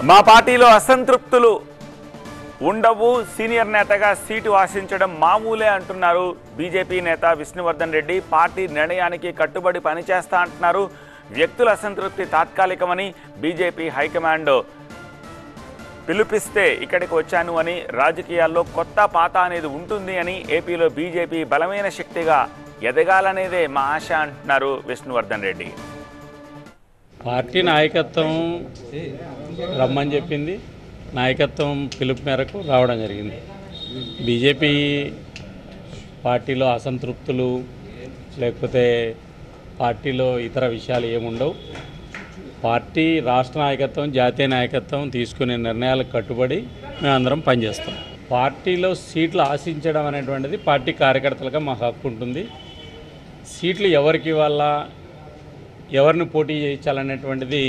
మా పార్టీలో అసంతృప్తులు ఉండవు, సీనియర్ నేతగా సీటు ఆశించడం మామూలే అంటున్నారు బీజేపీ నేత విష్ణువర్ధన్ రెడ్డి. పార్టీ నిర్ణయానికి కట్టుబడి పనిచేస్తా అంటున్నారు. వ్యక్తుల అసంతృప్తి తాత్కాలికమని బీజేపీ హైకమాండ్ పిలుపిస్తే ఇక్కడికి వచ్చాను అని, రాజకీయాల్లో కొత్త పాత అనేది ఉంటుంది అని, ఏపీలో బీజేపీ బలమైన శక్తిగా ఎదగాలనేదే మా ఆశ అంటున్నారు విష్ణువర్ధన్ రెడ్డి. పార్టీ నాయకత్వం రమ్మని చెప్పింది, నాయకత్వం పిలుపు మేరకు రావడం జరిగింది. బీజేపీ పార్టీలో అసంతృప్తులు లేకపోతే పార్టీలో ఇతర విషయాలు ఏముండవు. పార్టీ రాష్ట్ర నాయకత్వం, జాతీయ నాయకత్వం తీసుకునే నిర్ణయాలకు కట్టుబడి మేమందరం పనిచేస్తాం. పార్టీలో సీట్లు ఆశించడం అనేటువంటిది పార్టీ కార్యకర్తలుగా మా హక్కు ఉంటుంది. సీట్లు ఎవరికి వల్ల ఎవరిని పోటీ చేయించాలనేటువంటిది.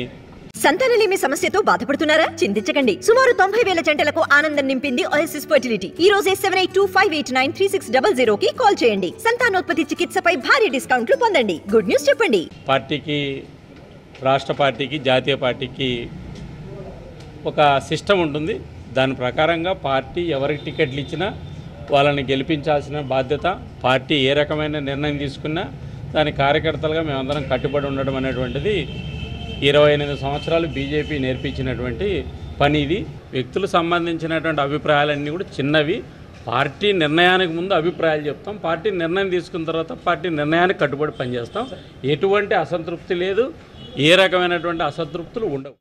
సంతానలేమి సమస్యతో బాధపడుతున్నారా? చింతించకండి. సుమారు 90,000 జంటలకు ఆనందం నింపింది ఓఎస్ఎస్ ఫర్టిలిటీ. ఈ రోజే 7825893600 కి కాల్ చేయండి. సంతానోత్పత్తి చికిత్సపై భారీ డిస్కౌంట్లు పొందండి. గుడ్ న్యూస్ చెప్పండి. పార్టీకి, రాష్ట్ర పార్టీకి, జాతీయ పార్టీకి ఒక సిస్టమ్ ఉంటుంది. దాని ప్రకారంగా పార్టీ ఎవరికి టికెట్లు ఇచ్చినా వాళ్ళని గెలిపించాల్సిన బాధ్యత, పార్టీ ఏ రకమైన నిర్ణయం తీసుకున్నా దాని కార్యకర్తలుగా మేమందరం కట్టుబడి ఉండడం అనేటువంటిది 28 సంవత్సరాలు బీజేపీ నేర్పించినటువంటి పని. ఇది వ్యక్తులకు సంబంధించినటువంటి అభిప్రాయాలన్నీ కూడా చిన్నవి. పార్టీ నిర్ణయానికి ముందు అభిప్రాయాలు చెప్తాం. పార్టీ నిర్ణయం తీసుకున్న తర్వాత పార్టీ నిర్ణయానికి కట్టుబడి పనిచేస్తాం. ఎటువంటి అసంతృప్తి లేదు, ఏ రకమైనటువంటి అసంతృప్తులు ఉండవు.